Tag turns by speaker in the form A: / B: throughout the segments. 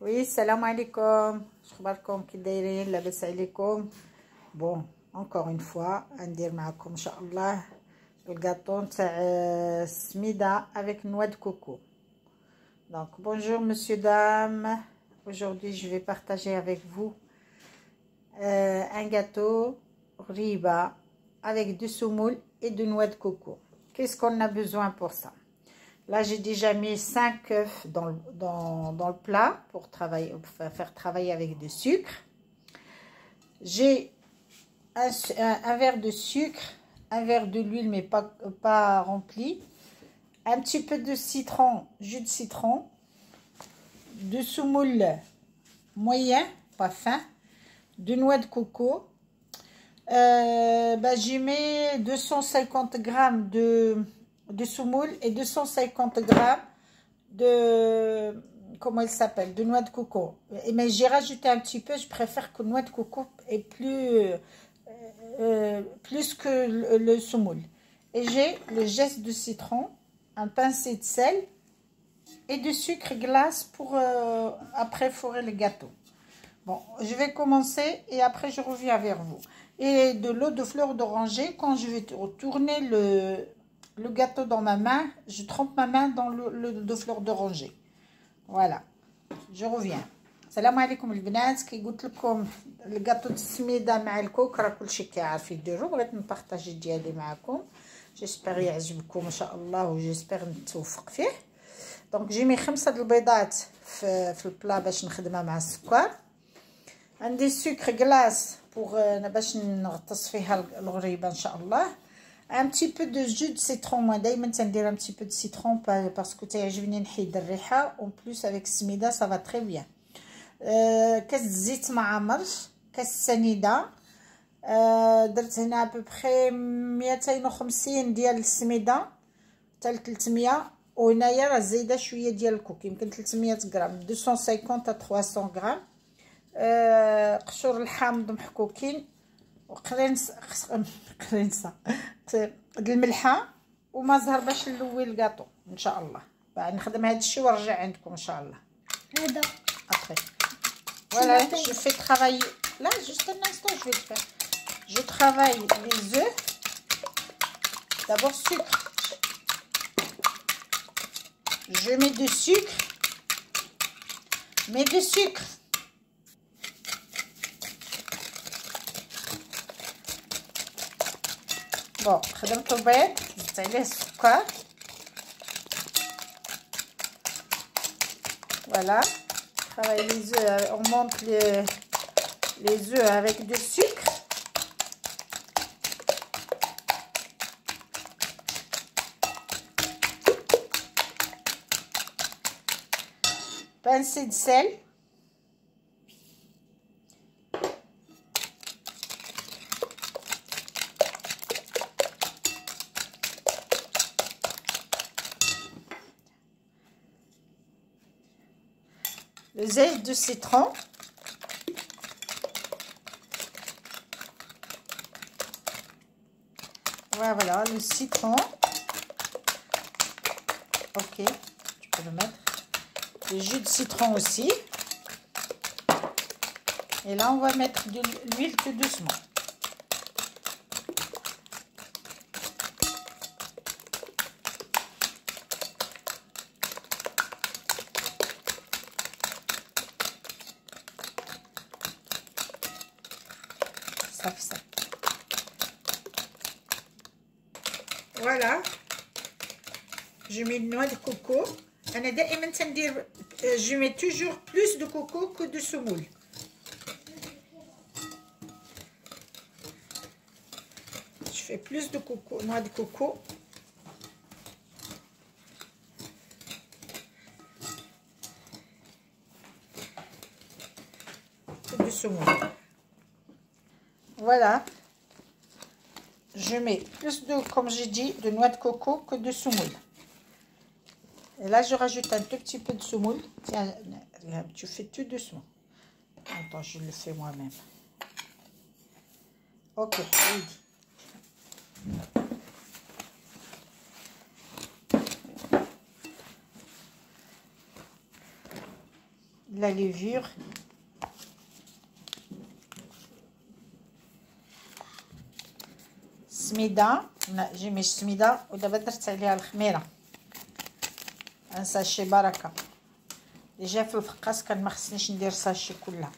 A: Oui, salam alaikum. شخباركم كي دايرين لاباس عليكم. Bon, encore une fois, ندير معكم ان شاء الله الgâteau تاع سميدة avec noix de coco. Donc bonjour monsieur dame. Aujourd'hui, je vais partager avec vous un gâteau riba avec du semoule et de noix de coco. Qu'est-ce qu'on a besoin pour ça? Là, j'ai déjà mis 5 œufs dans le plat pour faire travailler avec du sucre. J'ai un verre de sucre, un verre de l'huile, mais pas rempli. Un petit peu de citron, jus de citron. De semoule moyen, pas fin. De noix de coco. J'y mets 250 grammes de semoule et 250 grammes de, comment il s'appelle, de noix de coco. Mais j'ai rajouté un petit peu, je préfère que noix de coco est plus que le semoule. Et j'ai le zeste de citron, un pincé de sel et du sucre glace pour après fourrer le gâteau. Bon, je vais commencer et après je reviens vers vous. Et de l'eau de fleur d'oranger. Quand je vais tourner le gâteau dans ma main, je trempe ma main dans l'eau de fleur d'oranger. Voilà, je reviens. السلام عليكم البنات. كي قلت لكم الجاتو السميده مع الكوك راه كلشي كيعرف يديرو، بغيت نبارطاجي ديالي معكم. جيسبر يعجبكم ان شاء الله وجيسبر نتوفق فيه. دونك جيمي 5 البيضات في البلا باش نخدمها مع السكر. عندي سكر كلاص باش نغطس فيها الغريبه ان شاء الله. un petit peu de jus de citron. Moi دايما تندير un petit peu de citron parce que تعجبني نحيد الريحه. en plus avec سميده ça va très bien. كاس زيت ما عمرش، كاس سنيده. درت هنا ابوبخي 250 ديال السميده حتى ل 300. وهنايا راه زايده شويه ديال الكوك، يمكن 300 غرام، 250 à 300 غرام. قشور الحامض محكوكين وقرنصه الملحه وما باش نلوي الكاطو ان شاء الله. بعد نخدم هذا الشيء ونرجع عندكم ان شاء الله.
B: هذا
A: après voilà, je fais travailler là juste un instant, je vais le faire. Je travaille les œufs. D'abord sucre, je mets du sucre, bon خدمت البيض زدت عليه السكر. voilà, travaille les œufs, on monte les œufs avec du sucre. Pincée de sel. Le zeste de citron. Voilà, le citron. Ok, tu peux le mettre. Le jus de citron aussi. Et là, on va mettre de l'huile tout doucement. Ça fait ça. Voilà. Je mets une noix de coco. Je mets toujours plus de coco que de semoule. Je fais plus de coco, noix de coco. Que de semoule. Voilà. Je mets plus de, comme j'ai dit, de noix de coco que de semoule. Et là, je rajoute un tout petit peu de semoule. Tiens, tu fais tout doucement. Attends, je le fais moi-même. Ok, oui. la levure. سميده نجي مش سميده ودابا درت عليها الخميره ان ساشي بركه ديجا في الفقاس كان ما خصنيش ندير ساشي كلها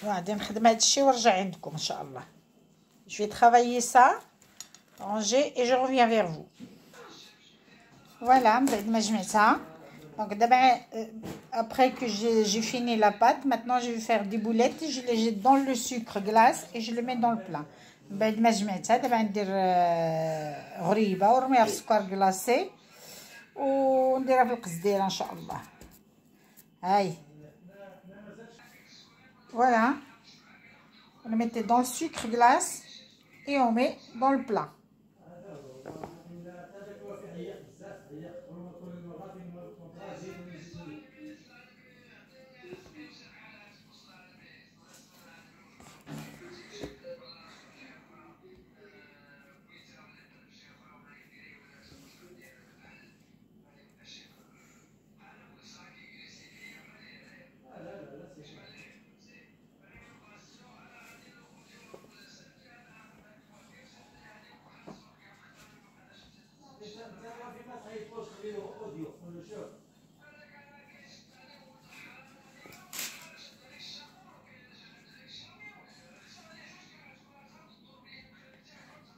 A: غادي نخدم هذا الشيء ونرجع عندكم ان شاء الله. Je vais travailler ça, ranger et je reviens vers vous. Voilà, بعد ما جمعتها. Donc d'abord, après que j'ai fini la pâte, maintenant je vais faire des boulettes, je les jette dans le sucre glace et je le mets dans le plat. بعد ما جمعتها دابا ندير غريبه ونرميها في السكر كلاصي ونديرها في القزديره ان شاء الله. هاي voilà, on le mettait dans le sucre glace et on met dans le plat.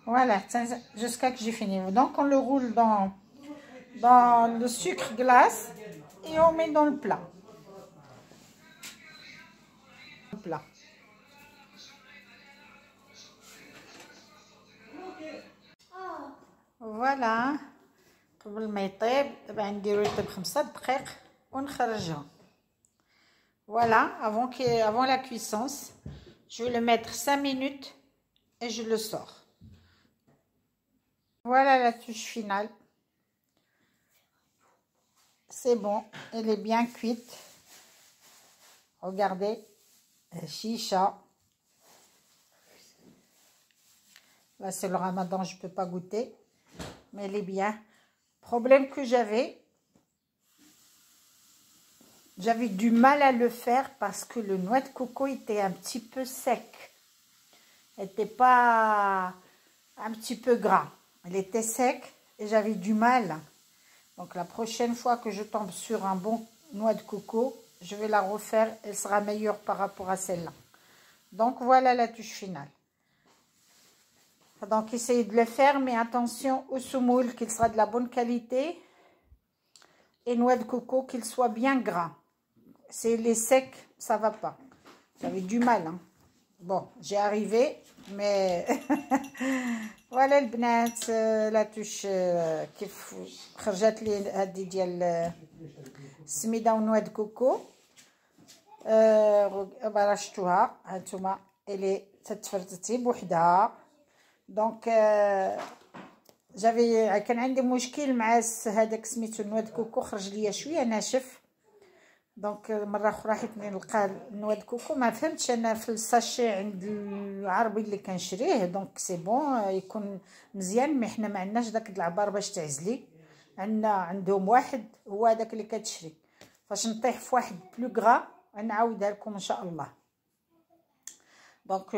A: Voilà, jusqu'à que j'ai fini. Donc on le roule dans le sucre glace et on met dans le plat. Voilà. قبل ما يطيب دابا نديرو يطيب 5 دقائق ونخرجها. Voilà, avant la cuisson, je vais le mettre 5 minutes et je le sors. Voilà la touche finale. C'est bon, elle est bien cuite. Regardez, chicha. Là, c'est le ramadan, je ne peux pas goûter. Mais elle est bien. Problème que j'avais du mal à le faire parce que le noix de coco était un petit peu sec. Elle n'était pas un petit peu gras. Elle était sec et j'avais du mal. Donc la prochaine fois que je tombe sur un bon noix de coco, je vais la refaire. Elle sera meilleure par rapport à celle-là. Donc voilà la touche finale. Donc essayez de le faire, mais attention au semoule, qu'il sera de la bonne qualité. Et noix de coco, qu'il soit bien gras. C'est les secs, ça va pas. J'avais du mal. Hein. Bon, j'ai arrivé, mais voilà le bnat, la touche كيف خرجت لي هذه ديال السميده ونوى د كوكو. شفتوها هانتوما اللي تتفرتتي بوحدها. دونك كان عندي مشكل مع هذاك سميتو نوى د كوكو، خرج ليا شويه ناشف. دونك مره اخرى حيت ملي نلقى نوى د كوكو ما فهمتش انا في الساشي عند العربي اللي كنشريه. دونك سي بون يكون مزيان، مي حنا ما عندناش داك العبار باش تعزلي. عندهم واحد هو هذاك اللي كتشري. فاش نطيح في واحد بلو غرا نعاودها لكم ان شاء الله. دونك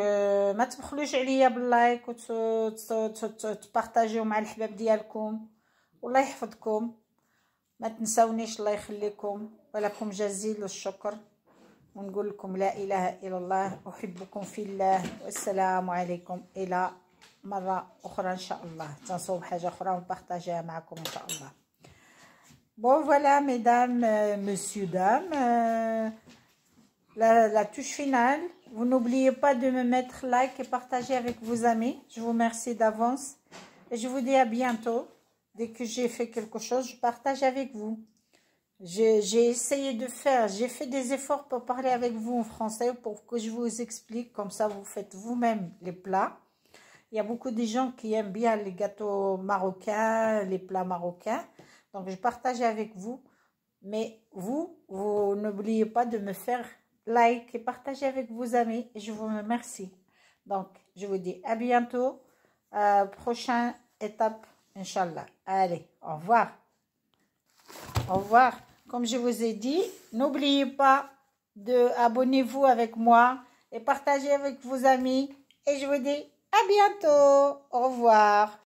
A: ما تبخلوش عليا باللايك وتبارطاجيو مع الحباب ديالكم. والله يحفظكم، ما تنساونيش، الله يخليكم، ولكم جزيل الشكر. ونقول لكم لا اله الا الله، احبكم في الله، والسلام عليكم الى مره اخرى ان شاء الله. تنصوب حاجه اخرى ونبارطاجيها معكم ان شاء الله. Bon voilà mesdames, messieurs, dames, la touche finale. Vous n'oubliez pas de me mettre like et partager avec vos amis. Je vous remercie d'avance et je vous dis à bientôt. Dès que j'ai fait quelque chose, je partage avec vous. J'ai essayé de faire, j'ai fait des efforts pour parler avec vous en français, pour que je vous explique, comme ça vous faites vous-même les plats. Il y a beaucoup de gens qui aiment bien les gâteaux marocains, les plats marocains. Donc je partage avec vous. Mais vous n'oubliez pas de me faire like et partager avec vos amis. Et je vous remercie. Donc je vous dis à bientôt. Prochaine étape, Inch'Allah. Allez, au revoir. Au revoir. Comme je vous ai dit, n'oubliez pas de abonnez-vous avec moi et partagez avec vos amis. Et je vous dis à bientôt. Au revoir.